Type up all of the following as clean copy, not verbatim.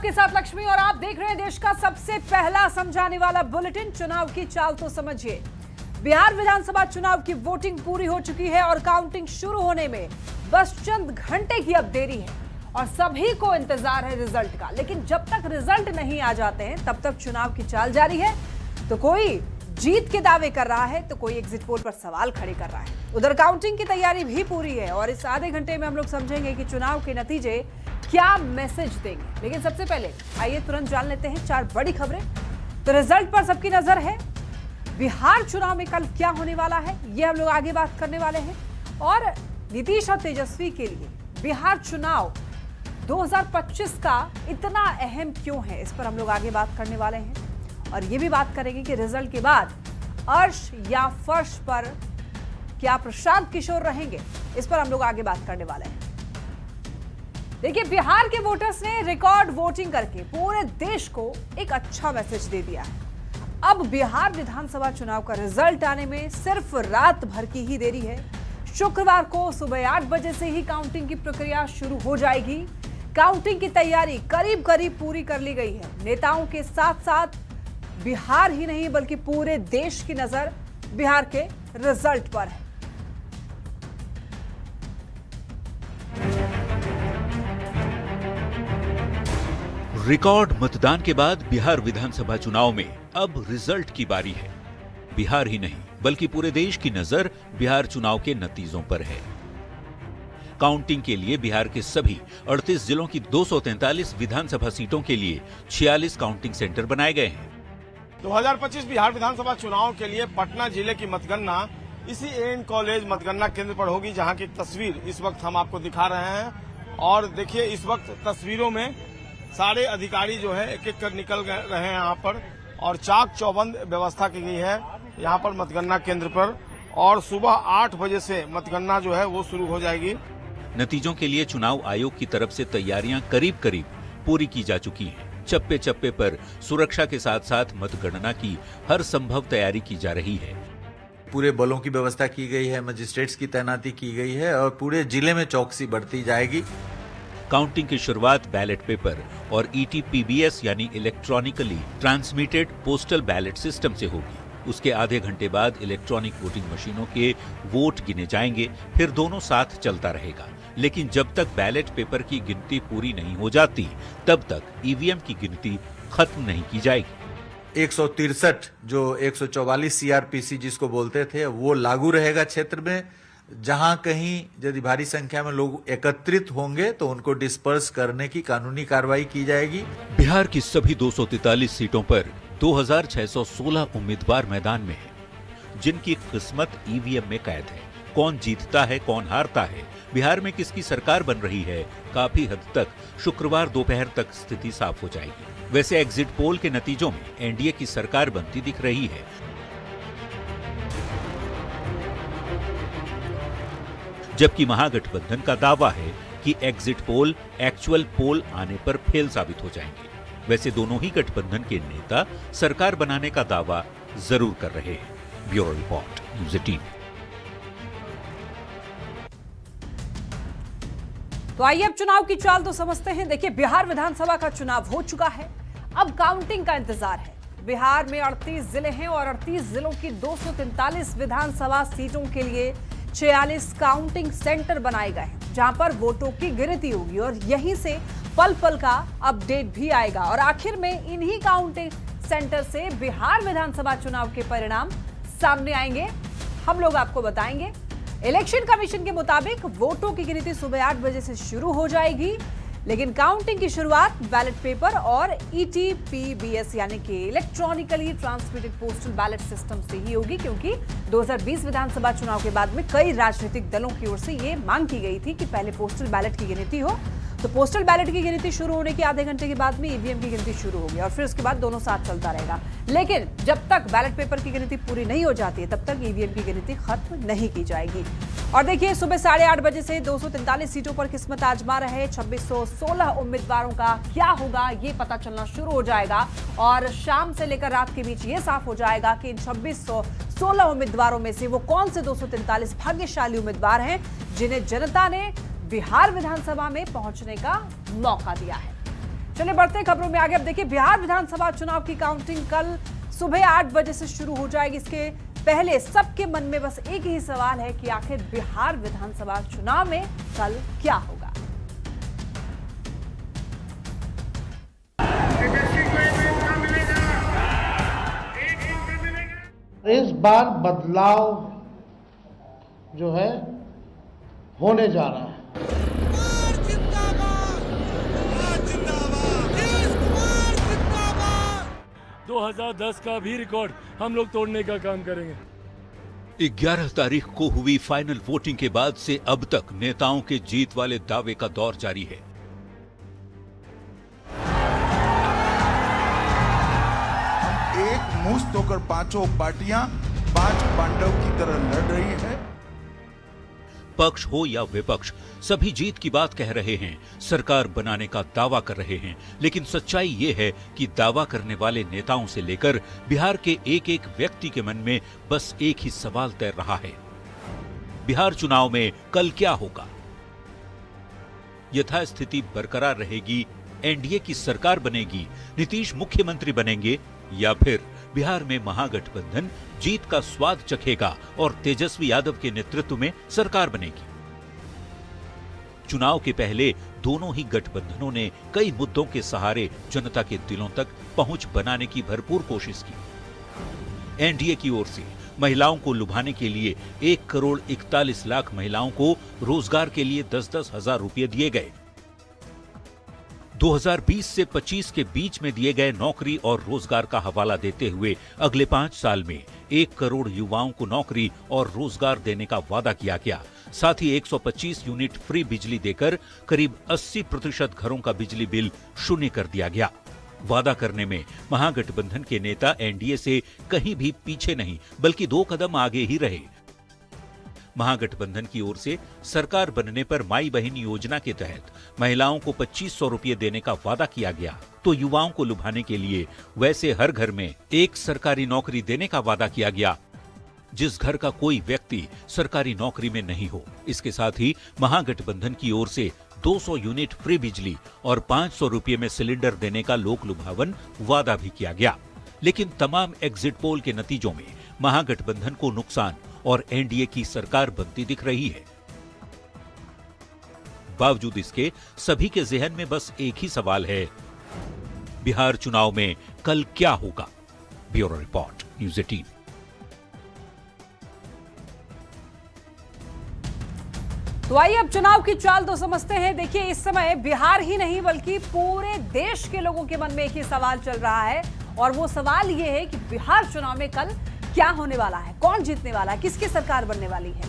आपके साथ लक्ष्मी और आप देख रहे हैं देश का सबसे पहला समझाने वाला बुलेटिन। चुनाव की चाल तो समझिए। बिहार विधानसभा चुनाव की वोटिंग पूरी हो चुकी है और काउंटिंग शुरू होने में बस चंद घंटे की अब देरी है और सभी को इंतजार है रिजल्ट का। लेकिन जब तक रिजल्ट नहीं आ जाते हैं तब तक चुनाव की चाल जारी है। तो कोई जीत के दावे कर रहा है तो कोई एग्जिट पोल पर सवाल खड़े कर रहा है। उधर काउंटिंग की तैयारी भी पूरी है और इस आधे घंटे में हम लोग समझेंगे कि चुनाव के नतीजे क्या मैसेज देंगे। लेकिन सबसे पहले आइए तुरंत जान लेते हैं 4 बड़ी खबरें। तो रिजल्ट पर सबकी नजर है। बिहार चुनाव में कल क्या होने वाला है ये हम लोग आगे बात करने वाले हैं। और नीतीश और तेजस्वी के लिए बिहार चुनाव 2025 का इतना अहम क्यों है, इस पर हम लोग आगे बात करने वाले हैं। और ये भी बात करेंगे कि रिजल्ट के बाद अर्श या फर्श पर क्या प्रशांत किशोर रहेंगे, इस पर हम लोग आगे बात करने वाले हैं। देखिए, बिहार के वोटर्स ने रिकॉर्ड वोटिंग करके पूरे देश को एक अच्छा मैसेज दे दिया है। अब बिहार विधानसभा चुनाव का रिजल्ट आने में सिर्फ रात भर की ही देरी है। शुक्रवार को सुबह 8 बजे से ही काउंटिंग की प्रक्रिया शुरू हो जाएगी। काउंटिंग की तैयारी करीब करीब पूरी कर ली गई है। नेताओं के साथ साथ बिहार ही नहीं बल्कि पूरे देश की नजर बिहार के रिजल्ट पर है। रिकॉर्ड मतदान के बाद बिहार विधानसभा चुनाव में अब रिजल्ट की बारी है। बिहार ही नहीं बल्कि पूरे देश की नजर बिहार चुनाव के नतीजों पर है। काउंटिंग के लिए बिहार के सभी 38 जिलों की 243 विधानसभा सीटों के लिए 46 काउंटिंग सेंटर बनाए गए हैं। 2025 बिहार विधानसभा चुनाव के लिए पटना जिले की मतगणना इसी एएन कॉलेज मतगणना केंद्र पर होगी, जहां की तस्वीर इस वक्त हम आपको दिखा रहे हैं। और देखिए, इस वक्त तस्वीरों में सारे अधिकारी जो है एक एक कर निकल रहे हैं यहाँ पर और चाक चौबंद व्यवस्था की गई है यहाँ पर मतगणना केंद्र पर। और सुबह 8 बजे से मतगणना जो है वो शुरू हो जाएगी। नतीजों के लिए चुनाव आयोग की तरफ से तैयारियां करीब करीब पूरी की जा चुकी हैं। चप्पे चप्पे पर सुरक्षा के साथ साथ मतगणना की हर संभव तैयारी की जा रही है। पूरे बलों की व्यवस्था की गई है, मजिस्ट्रेट्स की तैनाती की गई है और पूरे जिले में चौकसी बढ़ती जाएगी। काउंटिंग की शुरुआत बैलेट पेपर और ETPBS यानी electronically transmitted postal ballot system से होगी। उसके आधे घंटे बाद इलेक्ट्रॉनिक वोटिंग मशीनों के वोट गिने जाएंगे, फिर दोनों साथ चलता रहेगा। लेकिन जब तक बैलेट पेपर की गिनती पूरी नहीं हो जाती तब तक EVM की गिनती खत्म नहीं की जाएगी। 163 जो 144 CRPC जिसको बोलते थे वो लागू रहेगा क्षेत्र में। जहां कहीं यदि भारी संख्या में लोग एकत्रित होंगे तो उनको डिस्पर्स करने की कानूनी कार्रवाई की जाएगी। बिहार की सभी 243 सीटों पर 2616 उम्मीदवार मैदान में हैं, जिनकी किस्मत EVM में कैद है। कौन जीतता है, कौन हारता है, बिहार में किसकी सरकार बन रही है, काफी हद तक शुक्रवार दोपहर तक स्थिति साफ हो जाएगी। वैसे एग्जिट पोल के नतीजों में एनडीए की सरकार बनती दिख रही है। जबकि महागठबंधन का दावा है कि एग्जिट पोल एक्चुअल पोल आने पर फेल साबित हो जाएंगे। वैसे दोनों ही गठबंधन के नेता सरकार बनाने का दावा जरूर कर रहे हैं। Bureau report, news 18। तो आइए अब चुनाव की चाल तो समझते हैं। देखिए, बिहार विधानसभा का चुनाव हो चुका है, अब काउंटिंग का इंतजार है। बिहार में 38 जिले हैं और 38 जिलों की 243 विधानसभा सीटों के लिए 46 काउंटिंग सेंटर बनाए गए हैं, जहां पर वोटों की गिनती होगी और यहीं से पल पल का अपडेट भी आएगा। और आखिर में इन्हीं काउंटिंग सेंटर से बिहार विधानसभा चुनाव के परिणाम सामने आएंगे। हम लोग आपको बताएंगे। इलेक्शन कमीशन के मुताबिक वोटों की गिनती सुबह 8 बजे से शुरू हो जाएगी, लेकिन काउंटिंग की शुरुआत बैलेट पेपर और ETPBS यानी कि electronically transmitted postal ballot system से ही होगी, क्योंकि 2020 विधानसभा चुनाव के बाद में कई राजनीतिक दलों की ओर से ये मांग की गई थी कि पहले पोस्टल बैलेट की गिनती हो। तो पोस्टल बैलेट की गिनती शुरू होने के आधे घंटे के बाद में EVM की गिनती शुरू होगी और फिर उसके बाद दोनों साथ चलता रहेगा। लेकिन जब तक बैलेट पेपर की गिनती पूरी नहीं हो जाती है तब तक EVM की गिनती खत्म नहीं की जाएगी। और देखिए, सुबह 8:30 बजे से 243 सीटों पर किस्मत आजमा रहे 2616 उम्मीदवारों का क्या होगा ये पता चलना शुरू हो जाएगा। और शाम से लेकर रात के बीच ये साफ हो जाएगा कि इन 2616 उम्मीदवारों में से वो कौन से 243 भाग्यशाली उम्मीदवार हैं जिन्हें जनता ने बिहार विधानसभा में पहुंचने का मौका दिया है। चलिए बढ़ते खबरों में आगे। अब देखिए, बिहार विधानसभा चुनाव की काउंटिंग कल सुबह 8 बजे से शुरू हो जाएगी। इसके पहले सबके मन में बस एक ही सवाल है कि आखिर बिहार विधानसभा चुनाव में कल क्या होगा। इस बार बदलाव जो है होने जा रहा है। 2010 का भी रिकॉर्ड हम लोग तोड़ने का काम करेंगे। 11 तारीख को हुई फाइनल वोटिंग के बाद से अब तक नेताओं के जीत वाले दावे का दौर जारी है। एक मुश्त होकर पांचों पार्टियां 5 पांडव की तरह लड़ रही है। पक्ष हो या विपक्ष, सभी जीत की बात कह रहे हैं, सरकार बनाने का दावा कर रहे हैं। लेकिन सच्चाई ये है कि दावा करने वाले नेताओं से लेकर बिहार के एक एक व्यक्ति के मन में बस एक ही सवाल तैर रहा है, बिहार चुनाव में कल क्या होगा? यथास्थिति बरकरार रहेगी, एनडीए की सरकार बनेगी, नीतीश मुख्यमंत्री बनेंगे, या फिर बिहार में महागठबंधन जीत का स्वाद चखेगा और तेजस्वी यादव के नेतृत्व में सरकार बनेगी? चुनाव के पहले दोनों ही गठबंधनों ने कई मुद्दों के सहारे जनता के दिलों तक पहुंच बनाने की भरपूर कोशिश की। एनडीए की ओर से महिलाओं को लुभाने के लिए 1 करोड़ 41 लाख महिलाओं को रोजगार के लिए 10-10 हजार रुपये दिए गए। 2020 से 25 के बीच में दिए गए नौकरी और रोजगार का हवाला देते हुए अगले 5 साल में 1 करोड़ युवाओं को नौकरी और रोजगार देने का वादा किया गया। साथ ही 125 यूनिट फ्री बिजली देकर करीब 80% घरों का बिजली बिल शून्य कर दिया गया। वादा करने में महागठबंधन के नेता एनडीए से कहीं भी पीछे नहीं, बल्कि 2 कदम आगे ही रहे। महागठबंधन की ओर से सरकार बनने पर माई बहन योजना के तहत महिलाओं को 2500 रुपये देने का वादा किया गया, तो युवाओं को लुभाने के लिए वैसे हर घर में एक सरकारी नौकरी देने का वादा किया गया, जिस घर का कोई व्यक्ति सरकारी नौकरी में नहीं हो। इसके साथ ही महागठबंधन की ओर से 200 यूनिट फ्री बिजली और 500 रुपये में सिलेंडर देने का लोक लुभावन वादा भी किया गया। लेकिन तमाम एग्जिट पोल के नतीजों में महागठबंधन को नुकसान और एनडीए की सरकार बनती दिख रही है। बावजूद इसके सभी के जहन में बस एक ही सवाल है, बिहार चुनाव में कल क्या होगा? Bureau report, news 18। तो आइए अब चुनाव की चाल तो समझते हैं। देखिए, इस समय बिहार ही नहीं बल्कि पूरे देश के लोगों के मन में एक ही सवाल चल रहा है, और वो सवाल ये है कि बिहार चुनाव में कल क्या होने वाला है, कौन जीतने वाला है, किसकी सरकार बनने वाली है।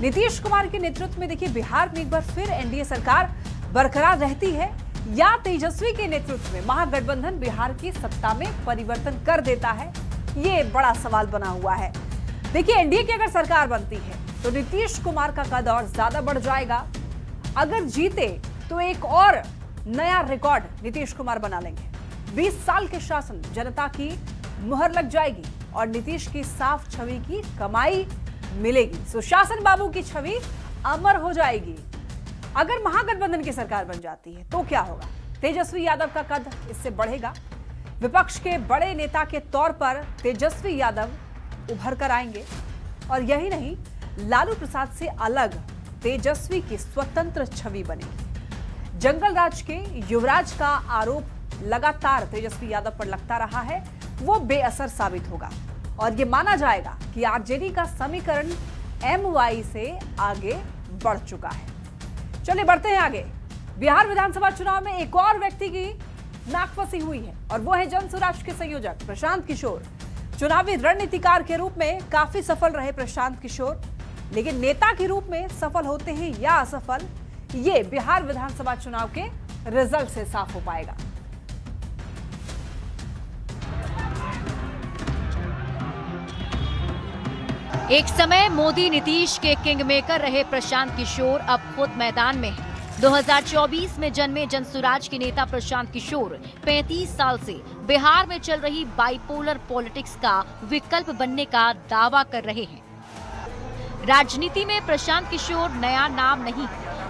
नीतीश कुमार के नेतृत्व में देखिए बिहार में एक बार फिर एनडीए सरकार बरकरार रहती है, या तेजस्वी के नेतृत्व में महागठबंधन बिहार की सत्ता में परिवर्तन कर देता है, ये बड़ा सवाल बना हुआ है। देखिए, एनडीए की अगर सरकार बनती है तो नीतीश कुमार का कद और ज्यादा बढ़ जाएगा। अगर जीते तो एक और नया रिकॉर्ड नीतीश कुमार बना लेंगे। 20 साल के शासन, जनता की मुहर लग जाएगी और नीतीश की साफ छवि की कमाई मिलेगी। सुशासन बाबू की छवि अमर हो जाएगी। अगर महागठबंधन की सरकार बन जाती है तो क्या होगा? तेजस्वी यादव का कद इससे बढ़ेगा। विपक्ष के बड़े नेता के तौर पर तेजस्वी यादव उभर कर आएंगे, और यही नहीं, लालू प्रसाद से अलग तेजस्वी की स्वतंत्र छवि बनेगी। जंगल राज के युवराज का आरोप लगातार तेजस्वी यादव पर लगता रहा है, वो बेअसर साबित होगा, और ये माना जाएगा कि आरजेडी का समीकरण एमवाई से आगे बढ़ चुका है। चलिए बढ़ते हैं आगे। बिहार विधानसभा चुनाव में एक और व्यक्ति की नाक फंसी हुई है, और वो है जनसुराज के संयोजक प्रशांत किशोर। चुनावी रणनीतिकार के रूप में काफी सफल रहे प्रशांत किशोर, लेकिन नेता के रूप में सफल होते हैं या असफल, ये बिहार विधानसभा चुनाव के रिजल्ट से साफ हो पाएगा। एक समय मोदी नीतीश के किंग मेकर रहे प्रशांत किशोर अब खुद मैदान में हैं। 2024 में जन्मे जनसुराज के नेता प्रशांत किशोर 35 साल से बिहार में चल रही बाइपोलर पॉलिटिक्स का विकल्प बनने का दावा कर रहे हैं। राजनीति में प्रशांत किशोर नया नाम नहीं,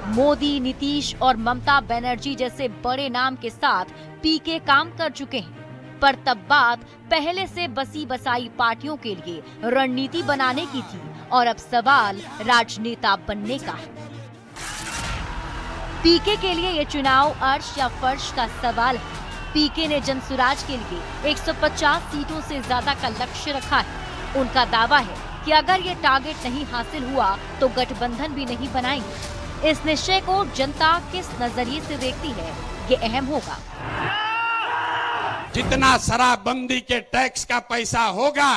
मोदी, नीतीश और ममता बनर्जी जैसे बड़े नाम के साथ पीके काम कर चुके हैं, पर तब बात पहले से बसी बसाई पार्टियों के लिए रणनीति बनाने की थी और अब सवाल राजनेता बनने का है। पीके के लिए ये चुनाव अर्श या फर्श का सवाल है। पीके ने जनसुराज के लिए 150 सीटों से ज्यादा का लक्ष्य रखा है। उनका दावा है कि अगर ये टारगेट नहीं हासिल हुआ तो गठबंधन भी नहीं बनाएंगे। इस निश्चय को जनता किस नजरिए से देखती है, ये अहम होगा। जितना शराबबंदी के टैक्स का पैसा होगा,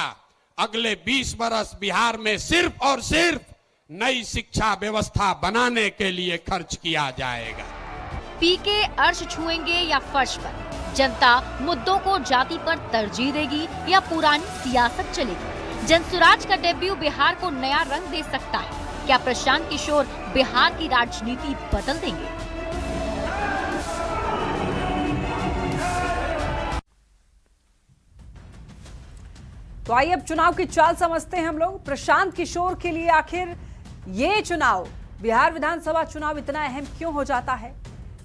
अगले 20 बरस बिहार में सिर्फ और सिर्फ नई शिक्षा व्यवस्था बनाने के लिए खर्च किया जाएगा। पीके अर्श छुएंगे या फर्श पर? जनता मुद्दों को जाति पर तरजीह देगी या पुरानी सियासत चलेगी? जनसुराज का डेब्यू बिहार को नया रंग दे सकता है। क्या प्रशांत किशोर बिहार की राजनीति बदल देंगे? तो आइए अब चुनाव की चाल समझते हैं हम लोग। प्रशांत किशोर के लिए आखिर ये चुनाव, बिहार विधानसभा चुनाव इतना अहम क्यों हो जाता है?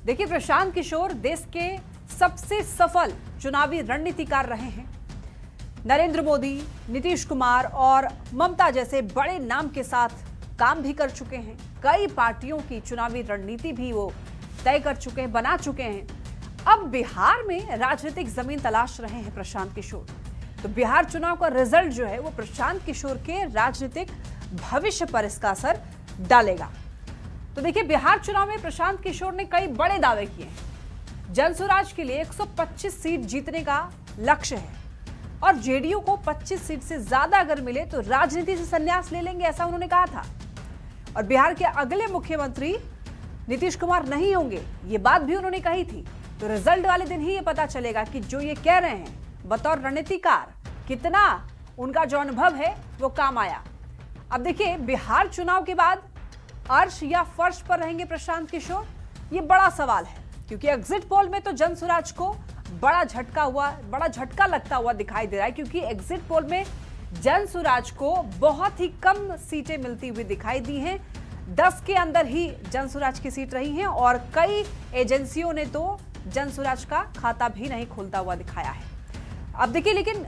देखिए, प्रशांत किशोर देश के सबसे सफल चुनावी रणनीतिकार रहे हैं। नरेंद्र मोदी, नीतीश कुमार और ममता जैसे बड़े नाम के साथ काम भी कर चुके हैं। कई पार्टियों की चुनावी रणनीति भी वो तय कर चुके हैं, बना चुके हैं। अब बिहार में राजनीतिक जमीन तलाश रहे हैं प्रशांत किशोर। तो बिहार चुनाव का रिजल्ट जो है वो प्रशांत किशोर के राजनीतिक भविष्य पर इसका असर डालेगा। तो देखिए, बिहार चुनाव में प्रशांत किशोर ने कई बड़े दावे किए हैं। जनसुराज के लिए 125 सीट जीतने का लक्ष्य है और जेडीयू को 25 सीट से ज्यादा अगर मिले तो राजनीति से संन्यास ले लेंगे, ऐसा उन्होंने कहा था। और बिहार के अगले मुख्यमंत्री नीतीश कुमार नहीं होंगे, ये बात भी उन्होंने कही थी। तो रिजल्ट वाले दिन ही ये पता चलेगा कि जो ये कह रहे हैं बतौर रणनीतिकार, कितना उनका जो अनुभव है वो काम आया। अब देखिए, बिहार चुनाव के बाद अर्श या फर्श पर रहेंगे प्रशांत किशोर, ये बड़ा सवाल है। क्योंकि एग्जिट पोल में तो जनसुराज को बड़ा झटका लगता हुआ दिखाई दे रहा है, क्योंकि एग्जिट पोल में जनसुराज को बहुत ही कम सीटें मिलती हुई दिखाई दी हैं। 10 के अंदर ही जनसुराज की सीट रही हैं और कई एजेंसियों ने तो जनसुराज का खाता भी नहीं खोलता हुआ दिखाया है। अब देखिए, लेकिन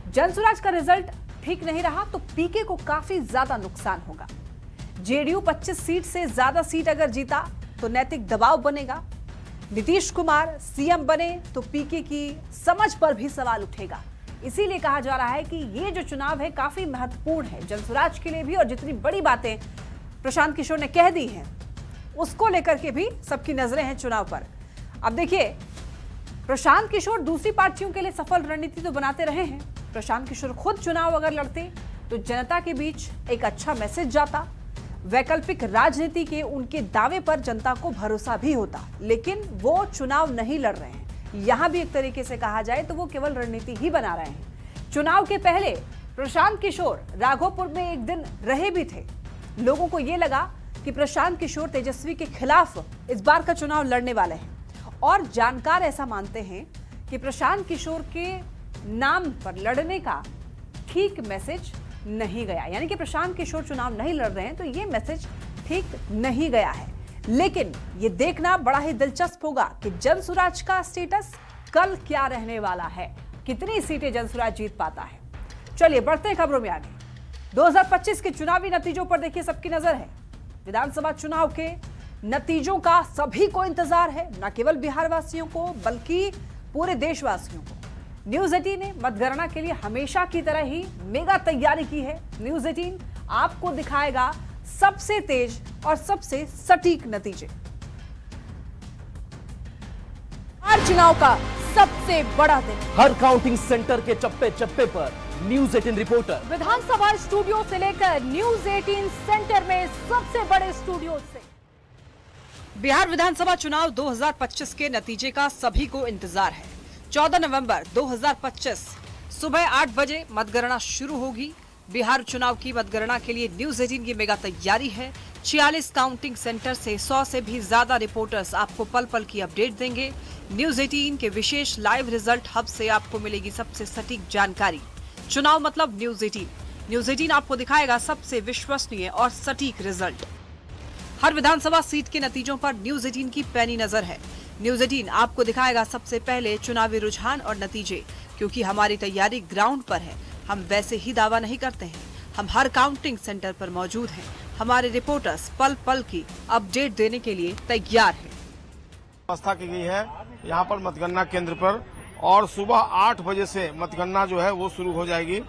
जनसुराज का रिजल्ट ठीक नहीं रहा तो पीके को काफी ज्यादा नुकसान होगा। जेडीयू 25 सीट से ज्यादा सीट अगर जीता तो नैतिक दबाव बनेगा। नीतीश कुमार सीएम बने तो पीके की समझ पर भी सवाल उठेगा। इसीलिए कहा जा रहा है कि ये जो चुनाव है काफी महत्वपूर्ण है जनसुराज के लिए भी, और जितनी बड़ी बातें प्रशांत किशोर ने कह दी हैं उसको लेकर के भी सबकी नजरें हैं चुनाव पर। अब देखिए, प्रशांत किशोर दूसरी पार्टियों के लिए सफल रणनीति तो बनाते रहे हैं। प्रशांत किशोर खुद चुनाव अगर लड़ते तो जनता के बीच एक अच्छा मैसेज जाता, वैकल्पिक राजनीति के उनके दावे पर जनता को भरोसा भी होता। लेकिन वो चुनाव नहीं लड़ रहे हैं, यहां भी एक तरीके से कहा जाए तो वो केवल रणनीति ही बना रहे हैं। चुनाव के पहले प्रशांत किशोर राघोपुर में एक दिन रहे भी थे। लोगों को यह लगा कि प्रशांत किशोर तेजस्वी के खिलाफ इस बार का चुनाव लड़ने वाले हैं, और जानकार ऐसा मानते हैं कि प्रशांत किशोर के नाम पर लड़ने का ठीक मैसेज नहीं गया, यानी कि प्रशांत किशोर चुनाव नहीं लड़ रहे हैं तो ये मैसेज ठीक नहीं गया है। लेकिन ये देखना बड़ा ही दिलचस्प होगा कि जनसुराज का स्टेटस कल क्या रहने वाला है, कितनी सीटें जनसुराज जीत पाता है। चलिए बढ़ते हैं खबरों में आगे। 2025 के चुनावी नतीजों पर देखिए सबकी नजर है। विधानसभा चुनाव के नतीजों का सभी को इंतजार है, न केवल बिहार वासियों को बल्कि पूरे देशवासियों को। न्यूज 18 ने मतगणना के लिए हमेशा की तरह ही मेगा तैयारी की है। न्यूज 18 आपको दिखाएगा सबसे तेज और सबसे सटीक नतीजे। हर चुनाव का सबसे बड़ा दिन, हर काउंटिंग सेंटर के चप्पे चप्पे पर न्यूज 18 रिपोर्टर, विधानसभा स्टूडियो से लेकर न्यूज 18 सेंटर में सबसे बड़े स्टूडियो से। बिहार विधानसभा चुनाव 2025 के नतीजे का सभी को इंतजार है। 14 नवंबर 2025 सुबह 8 बजे मतगणना शुरू होगी। बिहार चुनाव की मतगणना के लिए न्यूज 18 की मेगा तैयारी है। 46 काउंटिंग सेंटर से 100 से भी ज्यादा रिपोर्टर्स आपको पल पल की अपडेट देंगे। न्यूज 18 के विशेष लाइव रिजल्ट हब से आपको मिलेगी सबसे सटीक जानकारी। चुनाव मतलब न्यूज 18। न्यूज 18 आपको दिखाएगा सबसे विश्वसनीय और सटीक रिजल्ट। हर विधानसभा सीट के नतीजों पर न्यूज 18 की पैनी नजर है। न्यूज 18 आपको दिखाएगा सबसे पहले चुनावी रुझान और नतीजे, क्योंकि हमारी तैयारी ग्राउंड पर है। हम वैसे ही दावा नहीं करते हैं, हम हर काउंटिंग सेंटर पर मौजूद हैं। हमारे रिपोर्टर्स पल पल की अपडेट देने के लिए तैयार हैं। व्यवस्था की गई है यहाँ पर मतगणना केंद्र पर, और सुबह 8 बजे से मतगणना जो है वो शुरू हो जाएगी।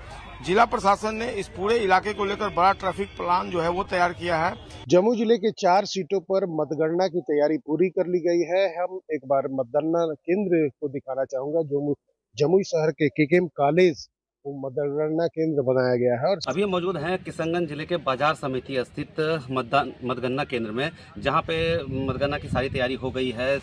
जिला प्रशासन ने इस पूरे इलाके को लेकर बड़ा ट्रैफिक प्लान जो है वो तैयार किया है। जमुई जिले के 4 सीटों पर मतगणना की तैयारी पूरी कर ली गई है। हम एक बार मतगणना केंद्र को दिखाना चाहूंगा। जो जमुई शहर के केकेएम कॉलेज वो मतगणना केंद्र बनाया गया है। और अभी हम मौजूद हैं किशनगंज जिले के बाजार समिति स्थित मतगणना केंद्र में, जहां पे मतगणना की सारी तैयारी हो गई है।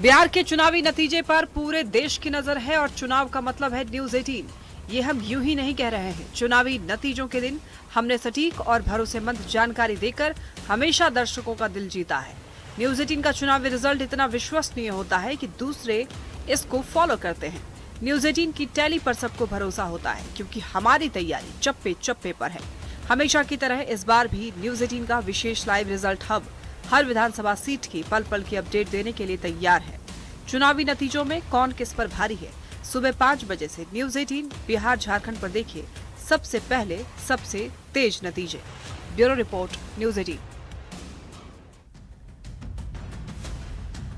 बिहार के चुनावी नतीजे पर पूरे देश की नजर है और चुनाव का मतलब है न्यूज 18। ये हम यूं ही नहीं कह रहे हैं। चुनावी नतीजों के दिन हमने सटीक और भरोसेमंद जानकारी देकर हमेशा दर्शकों का दिल जीता है। न्यूज 18 का चुनावी रिजल्ट इतना विश्वसनीय होता है कि दूसरे इसको फॉलो करते हैं। न्यूज 18 की टैली पर सबको भरोसा होता है, क्योंकि हमारी तैयारी चप्पे चप्पे पर है। हमेशा की तरह इस बार भी न्यूज 18 का विशेष लाइव रिजल्ट हब हर विधानसभा सीट की पल पल की अपडेट देने के लिए तैयार है। चुनावी नतीजों में कौन किस पर भारी है, सुबह 5 बजे से न्यूज 18 बिहार झारखंड पर देखिए सबसे पहले सबसे तेज नतीजे। Bureau report news 18।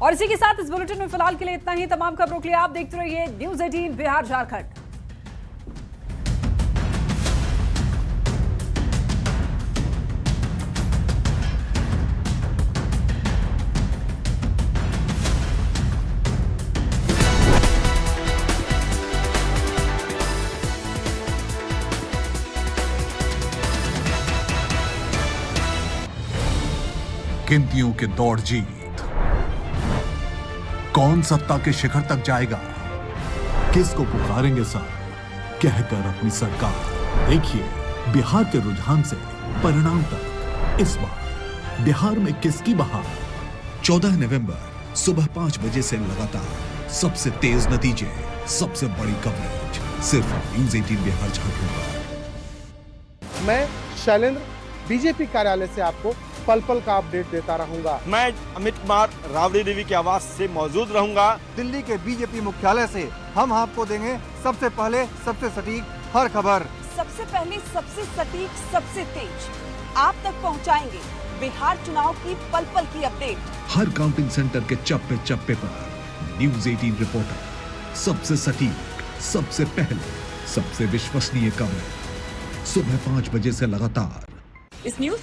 और इसी के साथ इस बुलेटिन में फिलहाल के लिए इतना ही। तमाम खबरों के लिए आप देखते रहिए न्यूज 18 बिहार झारखंड। गिनतियों के दौड़ जीत, कौन सत्ता के शिखर तक जाएगा, किसको पुकारेंगे सर कहकर अपनी सरकार। देखिए बिहार के रुझान से परिणाम तक इस बार बिहार में किसकी बहार। 14 नवंबर सुबह 5 बजे से लगातार सबसे तेज नतीजे, सबसे बड़ी कवरेज सिर्फ न्यूज 18 बिहार झारखंड पर। मैं शैलेंद्र बीजेपी कार्यालय से आपको पल पल का अपडेट देता रहूंगा। मैं अमित कुमार राबड़ी देवी की आवाज से मौजूद रहूंगा। दिल्ली के बीजेपी मुख्यालय से हम आपको देंगे सबसे पहले सबसे सटीक हर खबर। सबसे पहले सबसे सटीक सबसे तेज आप तक पहुंचाएंगे बिहार चुनाव की पल पल की अपडेट। हर काउंटिंग सेंटर के चप्पे चप्पे पर न्यूज 18 रिपोर्टर, सबसे सटीक, सबसे पहले, सबसे विश्वसनीय खबर, सुबह 5 बजे से लगातार। इस न्यूज